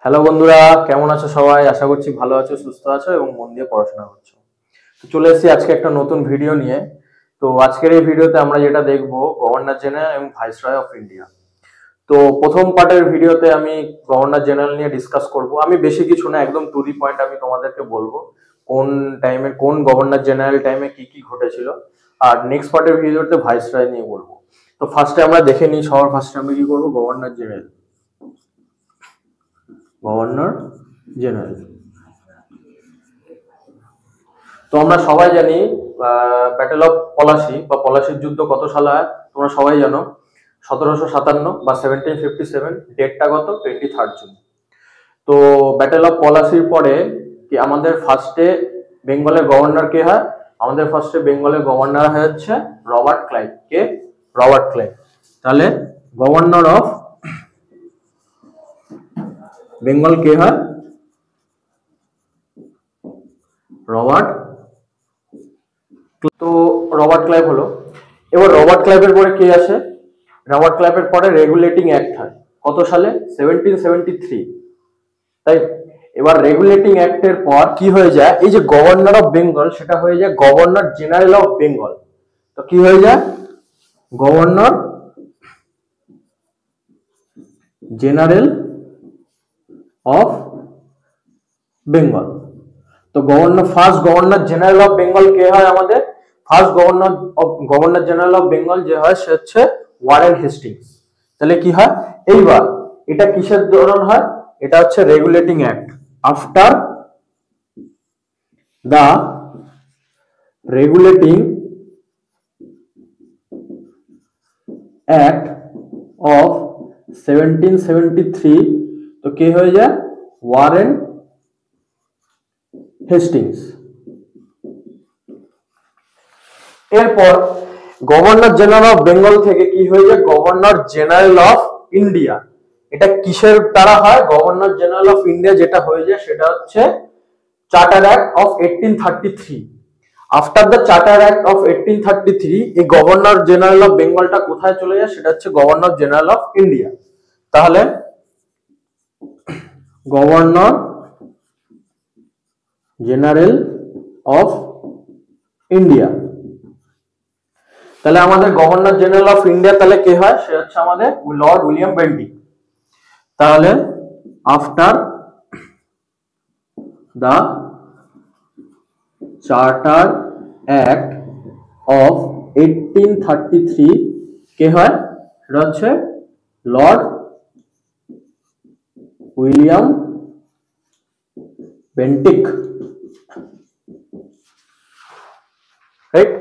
Hello বন্ধুরা, কেমন আছো সবাই? আশা করছি ভালো আছো, সুস্থ আছো এবং মন দিয়ে পড়াশোনা করছো। তো চলে এসেছি আজকে একটা নতুন ভিডিও নিয়ে। তো আজকের এই ভিডিওতে আমরা যেটা দেখবো, গভর্নর জেনারেল এবং ভাইসরয় অফ ইন্ডিয়া। তো প্রথম পার্টের ভিডিওতে আমি গভর্নর জেনারেল নিয়ে ডিসকাস করব। আমি বেশি কিছু না, একদম টু দি পয়েন্ট আমি তোমাদেরকে বলবো কোন টাইমে কোন গভর্নর জেনারেল টাইমে কি কি ঘটেছিল। আর নেক্সট পার্টের ভিডিওতে ভাইসরয় নিয়ে বলবো। তো ফার্স্টে আমরা দেখে নিই, সবার ফার্স্টে আমরা কি করবো, গভর্নর জেনারেল। গভর্নর জেনারেল, তো আমরা সবাই জানি ব্যাটেল অফ পলাশি বা পলাশির যুদ্ধ কত সালে হয় তোমরা সবাই জানো, 1757 বা 1757। ডেটটা কত? 23 জুন। তো ব্যাটেল অফ পলাশির পরে কি আমাদের ফার্স্টে বেঙ্গলের গভর্নর কে হয়? আমাদের ফার্স্টে বেঙ্গলের গভর্নর হচ্ছে রবার্ট ক্লাইভ। কে? Robert Clive. তাহলে গভর্নর অফ বেঙ্গল কে হয়? রবার্ট। তো রবার্ট ক্লাইভ হলো। এবার রবার্ট ক্লাইভের পরে কে আসে? রবার্ট ক্লাইভের পরে রেগুলেটিং অ্যাক্ট হয় কত সালে? 1773, তাই। এবার রেগুলেটিং অ্যাক্টের পর কি হয়ে যায়, এই যে গভর্নর অফ বেঙ্গল সেটা হয়ে যায় গভর্নর জেনারেল অফ বেঙ্গল। তো কি হয়ে যায়? Governor general of Bengal. তো first governor general of Bengal কে হয় আমাদের? First governor general of Bengal যে হয় সে হচ্ছে ওয়ারেন হেস্টিংস। তাহলে কি হয় এইবার, এটা কিসের ধরন হয়? এটা হচ্ছে regulating act. After the regulating act of 1773, তো কে হয়ে যায়? Warren Hastings. এরপর গভর্নর জেনারেল অফ বেঙ্গল থেকে কি হয়ে যায়? Governor general of India. এটা কিসের দ্বারা হয়? গভর্নর জেনারেল অফ ইন্ডিয়া যেটা হয়ে যায় সেটা হচ্ছে charter act of 1833। After the charter act of 1833 এই গভর্নর জেনারেল অফ বেঙ্গলটা কোথায় চলে যায়? সেটা হচ্ছে গভর্নর জেনারেল অফ ইন্ডিয়া। তাহলে গভর্নর জেনারেল অফ ইন্ডিয়া, তাহলে আমাদের গভর্নর জেনারেল অফ ইন্ডিয়া তাহলে কে হয়? সে হচ্ছে আমাদের লর্ড উইলিয়াম বেন্টিক। তাহলে after the charter act of 1833 কে হয়? সেটা হচ্ছে লর্ড উইলিয়াম বেন্টিক। রাইট।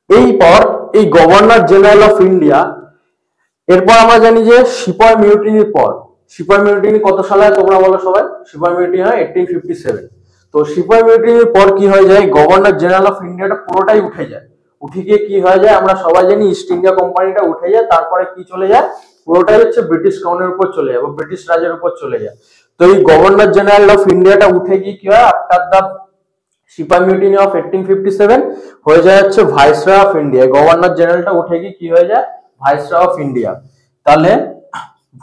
এইপর এই গভর্নর জেনারেল অফ ইন্ডিয়া, এরপর আমরা জানি যে সিপাই মিউটিনির পর, সিপাই মিউটিনি কত সালে হয় তোমরা বলো সবাই? সিপাই মিউটিনি হয় 1857। তো সিপাই মিউটিনির পর কি হয়ে যায়? গভর্নর জেনারেল অফ ইন্ডিয়াটা পুরোটাই উঠে যায়। উঠে গিয়ে কি হয়ে যায় আমরা সবাই জানি, ইস্ট ইন্ডিয়া কোম্পানিটা উঠে যায়। তারপরে কি চলে যায়? পুরোটাই হচ্ছে ব্রিটিশ ক্রাউনের উপর চলে যায় বা ব্রিটিশ রাজের উপর চলে যায়। তো এই গভর্নর জেনারেল অফ ইন্ডিয়াটা উঠে গিয়ে কি হয়? After the sepoy mutiny of 1857 হয়ে যায় হচ্ছে ভাইসরয় অফ ইন্ডিয়া। গভর্নর জেনারেলটা উঠে গিয়ে কি হয়ে যায়? Viceroy of India. তাহলে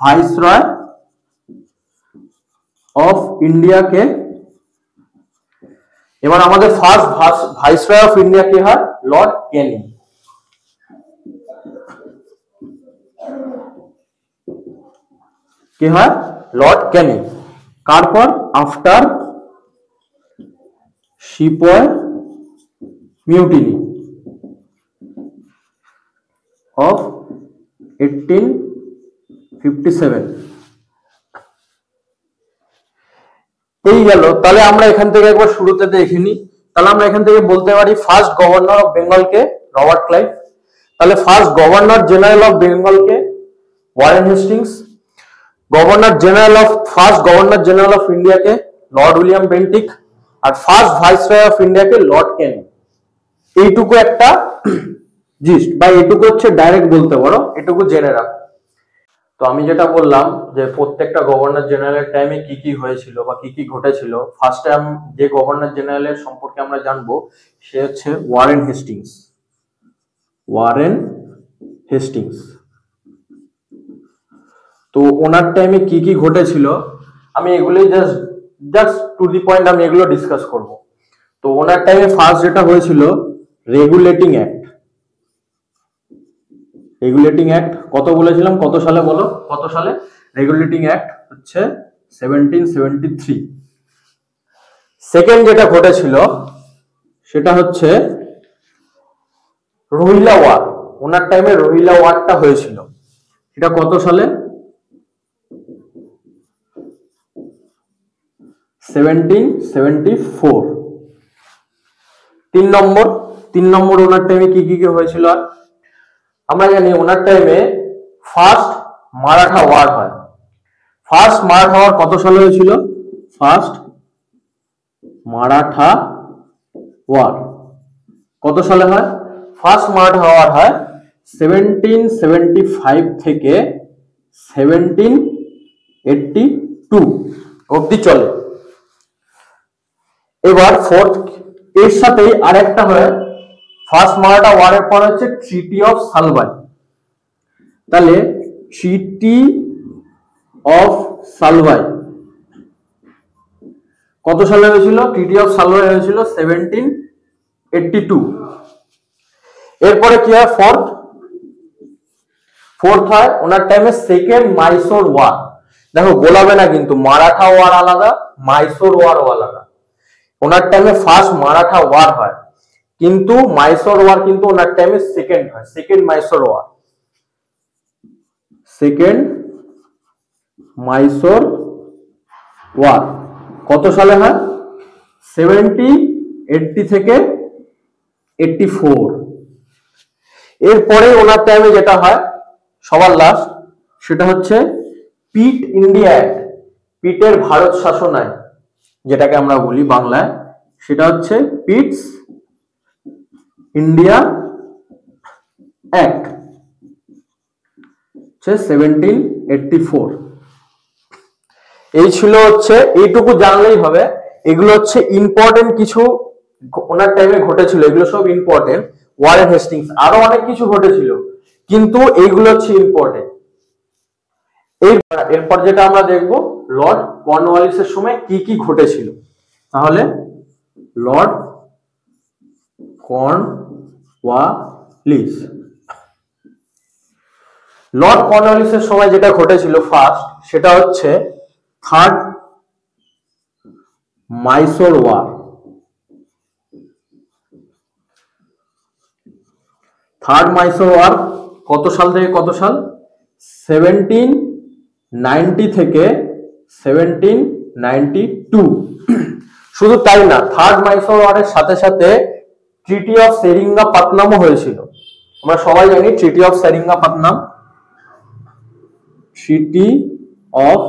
ভাইসরয় অফ ইন্ডিয়াকে, এবার আমাদের ফার্স্ট ভাইসরয় অফ ইন্ডিয়া কে হয়? Lord Canning. কে হয়? Lord Canning. কার পর? After sepoy mutiny of 1857। এই গেল। তাহলে আমরা এখান থেকে একবার শুরুতে দেখে নিই। তাহলে আমরা এখান থেকে বলতে পারি ফার্স্ট গভর্নর অফ বেঙ্গল কে? Robert Clive. তাহলে first governor general of Bengal কে? Warren Hastings. First governor general of India কে? Lord William Bentinck. আর ফার্স্ট ভাইসরয় অফ ইন্ডিয়া কে? Lord Canning. এইটুকু একটা জিস্ট বা এটুকু হচ্ছে ডাইরেক্ট বলতে পারো, এটুকু জেনে রাখো। তো আমি যেটা বললাম যে প্রত্যেকটা গভর্নর জেনারেলের টাইমে কি কি হয়েছিল বা কি কি ঘটেছিল, ফার্স্ট টাইম যে গভর্নর জেনারেলের সম্পর্কে আমরা জানবো সে হচ্ছে ওয়ারেন হেস্টিংস। Warren Hastings. তো ওনার টাইমে কি কি ঘটেছিল আমি এগুলোই জাস্ট টু দি পয়েন্ট আমি এগুলো ডিসকাস করব। তো ওনার টাইমে ফার্স্ট যেটা হয়েছিল রেগুলেটিং অ্যাক্ট। রেগুলেটিং অ্যাক্ট কত বলেছিলাম, কত সালে বলো, কত সালে? রেগুলেটিং অ্যাক্ট হচ্ছে 1773। সেকেন্ড যেটা ঘটেছিল সেটা হচ্ছে রোহিলা ওয়ার। ওনার টাইমে রোহিলা ওয়ারটা হয়েছিল, এটা কত সালে? 1774। তিন নম্বর ওনার টাইমে কি কি হয়েছিল? আমরা জানি ওনার টাইমে ফার্স্ট মারাঠা ওয়ার হয়। ফার্স্ট মারাঠা ওয়ার কত সালে হয়েছিল? ফার্স্ট মারাঠা ওয়ার কত সালে হয়? ফার্স্ট মারাঠা ওয়ার হয় 1775 থেকে 1782 অবধি চলে। এবার ফোর্থ এর সাথেই আরেকটা হয়, ফার্স্ট মারাঠা ওয়ারের পর হচ্ছে ট্রিটি অফ সালবাই। তাহলে ট্রিটি অফ সালবাই কত সালে হয়েছিল? ট্রিটি অফ সালবাই হয়েছিল 1782। এরপরে কি হয়? ফোর্থ হয় ওনার টাইমে সেকেন্ড মাইসোর ওয়ার। দেখো গোলাবে না কিন্তু, মারাঠা ওয়ার আলাদা, মাইসোর ওয়ারও আলাদা। ওনার টাইমে ফার্স্ট মারাঠা ওয়ার হয়, কিন্তু মাইসোর ওয়ার কিন্তু ওনার টাইমে সেকেন্ড হয়, second Mysore war. Second Mysore war কত সালে হয়? 1780 থেকে 84। এরপরে ওনার টাইমে যেটা হয় সবার লাস্ট, সেটা হচ্ছে পিট ইন্ডিয়া অ্যাক্ট, পিটের ভারত শাসন আইন যেটাকে আমরা বলি বাংলায়, সেটা হচ্ছে পিটস ইন্ডিয়া অ্যাক্ট 1784। এই ছিল হচ্ছে, এইটুকু জানলেই হবে। এগুলো হচ্ছে ইম্পর্টেন্ট কিছু ওনার টাইমে ঘটেছিল, এগুলো সব ইম্পর্টেন্ট। ওয়ারেন হেস্টিংস আরো অনেক কিছু ঘটেছিল, কিন্তু এইগুলো হচ্ছে ইম্পর্টেন্ট। এরপর যেটা আমরা দেখব, লর্ড কর্নওয়ালিসের সময় কি কি ঘটেছিল। তাহলে লর্ড কর্নওয়ালিসের সময় যেটা ঘটেছিল ফার্স্ট, সেটা হচ্ছে third Mysore war. Third Mysore war কত সাল থেকে কত সাল? 1790 থেকে 1792। শুধু তাই না, থার্ড মাইসোর ওয়ারের সাথে সাথে ট্রিটি অফ সেরিঙ্গাপাটনামও হয়েছিল। আমরা সবাই জানি ট্রিটি অফ সেরিঙ্গাপাটনাম। ট্রিটি অফ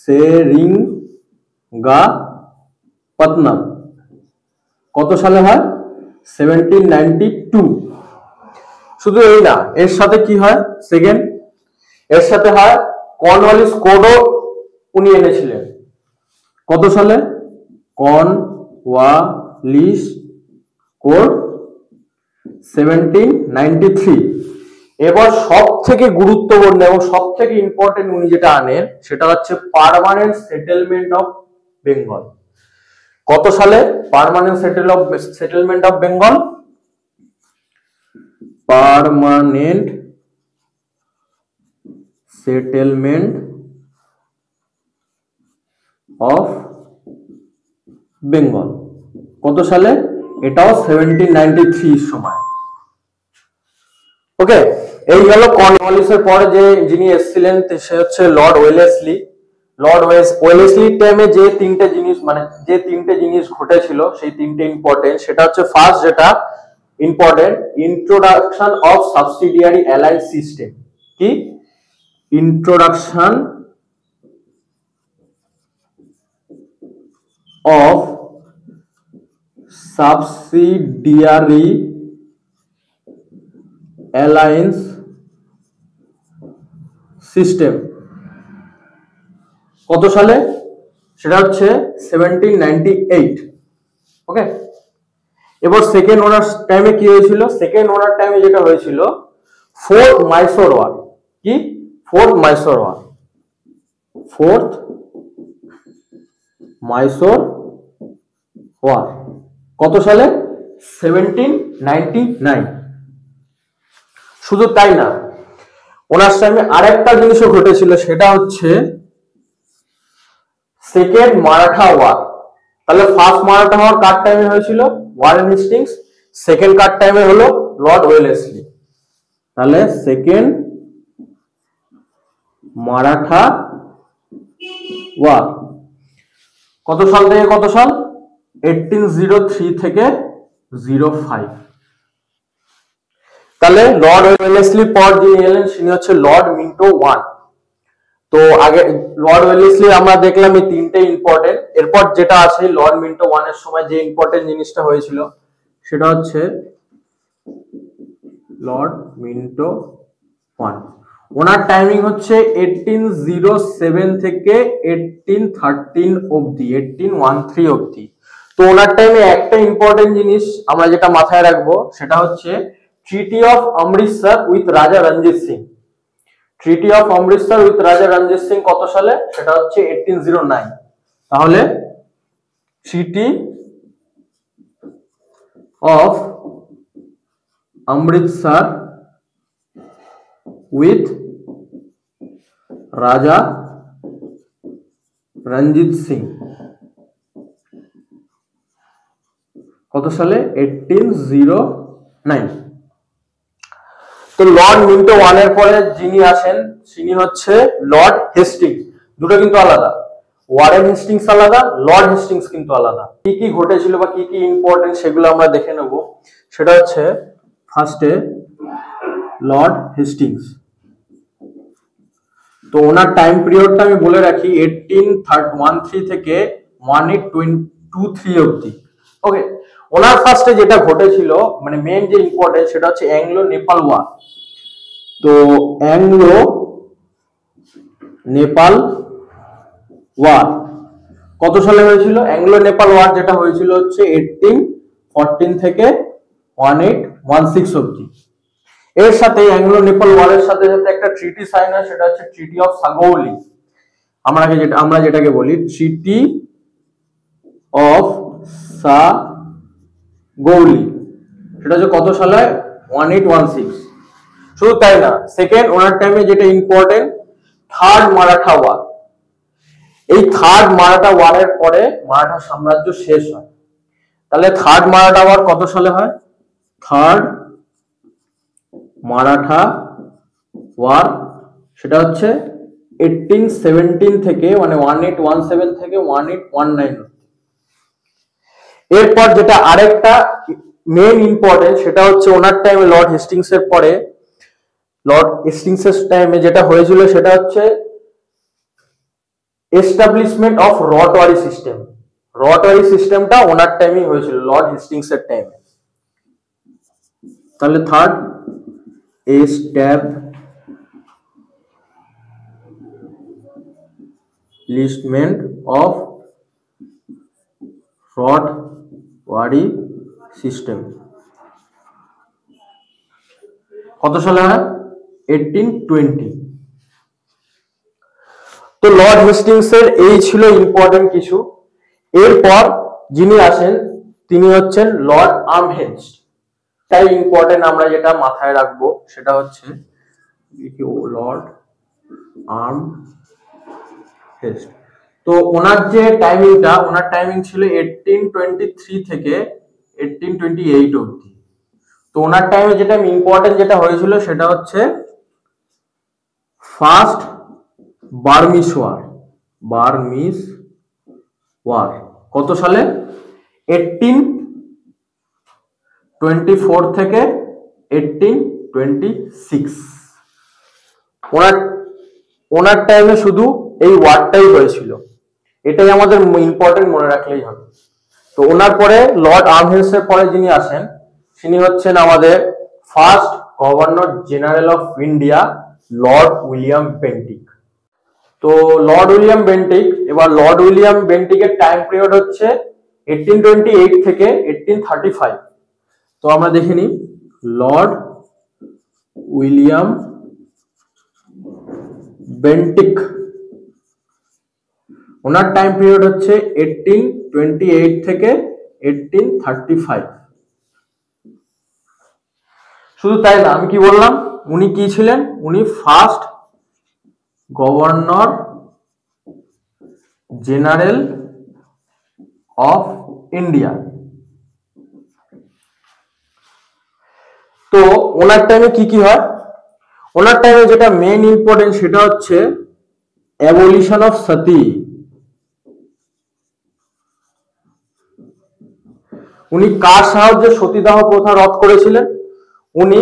সেরিঙ্গাপাটনাম কত সালে হয়? 1792। শুধু এই না, এর সাথে কি হয়? সেকেন্ড এর সাথে হয় কর্নওয়ালিস কোডও উনি এনেছিলেন। কত সালে? Cornwallis code 1793। এবার সব থেকে গুরুত্বপূর্ণ এবং সব থেকে ইম্পর্টেন্ট উনি যেটা আনেন, সেটা হচ্ছে পার্মানেন্ট সেটেলমেন্ট অফ বেঙ্গল। কত সালে permanent settlement of Bengal? Permanent settlement of Bengal কত সালে? এটাও 1793 সময়। ওকে, এই গেল কর্নওয়ালিসের পরে যে যিনি এসেছিলেন সে হচ্ছে লর্ড ওয়েলেসলি। লর্ড ওয়েলেসলির টাইমে যে তিনটে জিনিস ঘটেছিল, সেই তিনটে ইম্পর্টেন্ট। সেটা হচ্ছে ফার্স্ট যেটা important, introduction of subsidiary alliance system. কি? Introduction of subsidiary alliance system কত সালে? সেটা হচ্ছে 1798। ওকে, এবার সেকেন্ড ওনার টাইমে কি হয়েছিল? সেকেন্ড ওনার টাইমে যেটা হয়েছিল ফোর্থ মাইসোর ওয়ার। কি? Fourth Mysore war. Fourth Mysore war কত সালে? 1799। শুধু তাই না, ওনার টাইমে আরেকটা জিনিসও ঘটেছিল, সেটা হচ্ছে সেকেন্ড মারাঠা ওয়ার। তাহলে ফার্স্ট মারাঠা ওয়ার কার টাইমে হয়েছিল? Warren Hastings. সেকেন্ড কার টাইমে হলো? Lord Wellesley. তাহলে সেকেন্ড মারাঠা ওয়ার কত সাল থেকে কত সাল? 1803 থেকে 05। তাহলে লর্ড ওয়েলেসলির পর যিনি এলেন তিনি হচ্ছে লর্ড মিন্টো ওয়ান। তো আগে লর্ড ওয়েলেসলি আমরা দেখলাম এই তিনটে ইম্পর্টেন্ট। এরপর যেটা আছে লর্ড মিন্টো ওয়ানের সময় যে ইম্পর্টেন্ট জিনিসটা হয়েছিল সেটা হচ্ছে লর্ড মিন্টো ওয়ান। ওনার টাইমিং হচ্ছে 1807 থেকে 1813 অবধি, 1813 অবধি। তো ওনার টাইমে একটা ইম্পর্টেন্ট জিনিস আমরা যেটা মাথায় রাখবো সেটা হচ্ছে ট্রিটি of Amritsar with Raja Ranjit Singh. Treaty of Amritsar with Raja Ranjit Singh কত সালে? সেটা হচ্ছে 1809। তাহলে ট্রিটি অফ অমৃতসর উইথ রাজা রঞ্জিত সিং কত সালে? 1809। তো লর্ড মিন্টো ওয়ানের পরে যিনি আসেন তিনি হচ্ছে লর্ড হেস্টিংস। দুটো কিন্তু আলাদা, ওয়ারেন হেস্টিংস আলাদা, লর্ড হেস্টিংস কিন্তু আলাদা। কি কি ঘটেছিল বা কি কি ইম্পর্টেন্ট সেগুলো আমরা দেখে নেব। সেটা হচ্ছে ফার্স্টে লর্ড হেস্টিংস। তো ওনার টাইম পিরিয়ডটা আমি বলে রাখি 1813 থেকে 1823 অবধি। ওকে, ওনার ফার্স্টে যেটা ঘটেছিল মানে মেইন যে ইম্পর্টেন্ট সেটা হচ্ছে অ্যাংলো নেপাল ওয়ার। তো অ্যাংলো নেপাল ওয়ার কত সালে হয়েছিল? অ্যাংলো নেপাল ওয়ার যেটা হয়েছিল হচ্ছে 1814 থেকে 1816 অবধি। এর সাথে অ্যাংলো নেপাল ওয়ারের সাথে সাথে একটা ট্রিটি সাইন হয়, সেটা হচ্ছে ট্রিটি অফ সাগৌলি। আমরা যেটাকে বলি ট্রিটি অফ সাগৌলি, সেটা হচ্ছে কত সালে? 1816। শুধু তাই না, সেকেন্ড ওনার টাইমে যেটা ইম্পর্টেন্ট থার্ড মারাঠা ওয়ার। এই থার্ড মারাঠা ওয়ারের পরে মারাঠা সাম্রাজ্য শেষ হয়। তাহলে থার্ড মারাঠা ওয়ার কত সালে হয়? থার্ড মারাঠা ওয়ার সেটা হচ্ছে 1817 থেকে মানে 1817 থেকে 1819। এরপর যেটা আরেকটা মেইন ইম্পর্টেন্ট সেটা হচ্ছে ওনার টাইমে লর্ড হেস্টিংস এর পরে লর্ড হেস্টিংস এর টাইমে যেটা হয়েছিল সেটা হচ্ছে এস্টাবলিশমেন্ট অফ রটওয়ারি সিস্টেম। রটওয়ারি সিস্টেমটা ওনার টাইমে হয়েছিল, লর্ড হেস্টিংস এর টাইমে। তাহলে থার্ড এস্টাবলিশমেন্ট অফ রটওয়ারি সিস্টেম কত সালে হয়? 1820। তো লর্ড হেস্টিংস এর এই ছিল ইম্পর্টেন্ট কিছু। এরপর যিনি আসেন তিনি হচ্ছেন লর্ড আর্মহেস্ট। তাই ইম্পর্টেন্ট আমরা যেটা মাথায় রাখবো সেটা হচ্ছে লর্ড আর্মহেস্ট। তো ওনার যে টাইমিংটা, ওনার টাইমিং ছিল 1823 থেকে 1828 অবধি। তো ওনার টাইমে যেটা ইম্পর্টেন্ট যেটা হয়েছিল সেটা হচ্ছে ফার্স্ট বার্মিস ওয়ার কত সালে? 1824 থেকে 1826। ওনার টাইমে শুধু এই ওয়ারটাই হয়েছিল, এটাই আমাদের ইম্পর্টেন্ট মনে রাখলেই হবে। তো ওনার পরে লর্ড আর্মহেস্ট এর পরে যিনি আসেন তিনি হচ্ছেন আমাদের first governor general of India Lord William Bentinck. তো লর্ড উইলিয়াম বেন্টিক, এবার লর্ড উইলিয়াম বেন্টিকের টাইম পিরিয়ড হচ্ছে 1828 থেকে 1835। তো আমরা দেখে নিই লর্ড উইলিয়াম বেন্টিক ওনার টাইম পিরিয়ড হচ্ছে 1828 থেকে 1835। শুধু তাই না, আমি কি বললাম, উনি কি ছিলেন, উনি first governor general of India. তো ওনার টাইমে কি কি হয়, ওনার টাইমে যেটা মেইন ইম্পর্টেন্ট সেটা হচ্ছে অ্যাবলিশন অফ সতী। উনি কার সাহায্যে সতীদাহ প্রথা রদ করেছিলেন? উনি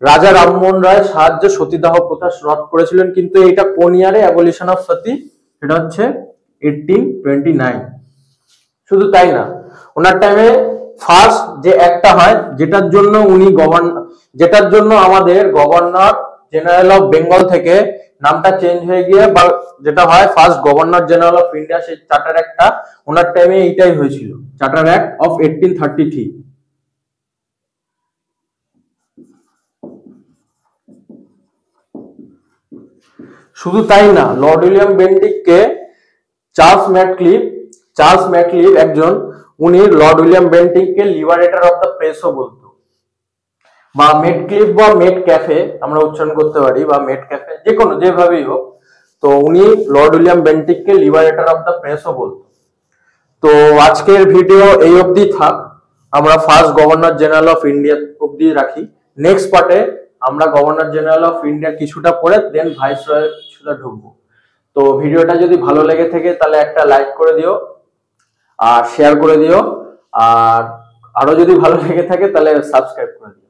রাজা রামমোহন রায়ের সাহায্যে সতীদাহ প্রথা রদ করেছিলেন। কিন্তু এটা কোন ইয়ারে অ্যাবলিশন অফ সতী? সেটা হচ্ছে 1829। শুধু তাই না, ওনার টাইমে ফার্স্ট যে একটা হয়, যেটার জন্য আমাদের গভর্নর জেনারেল অফ বেঙ্গল থেকে নামটা চেঞ্জ হয়ে গিয়ে বা যেটা হয় first governor general of India, সেই চার্টার অ্যাক্টটা ওনার টাইমে এইটাই হয়েছিল, চার্টার অ্যাক্ট অফ 1833। শুধু তাই না, লর্ড উইলিয়াম বেন্টিককে চার্লস ম্যাটক্লিফ একজন, উনি লর্ড উইলিয়াম বেন্টিককে লিবারেটর অফ দ্য প্রেসও বলতো, বা মেটক্লিফ বা মেট ক্যাফে আমরা উচ্চারণ করতে পারি, বা মেট ক্যাফে, যে কোনো যেভাবেই হোক। তো উনি লর্ড উইলিয়াম বেন্টিককে লিবারেটর অফ দ্য প্রেসও বলতো। তো আজকের ভিডিও এই অবধি থাক, আমরা first governor general of India অবধি রাখি। নেক্সট পার্টে আমরা গভর্নর জেনারেল অফ ইন্ডিয়া কিছুটা পড়ে দেন ভাইসরয় কিছুটা ঢুকবো। তো ভিডিওটা যদি ভালো লেগে থাকে তাহলে একটা লাইক করে দিও আর শেয়ার করে দিও, আর আরো যদি ভালো লেগে থাকে তাহলে সাবস্ক্রাইব করে দিও।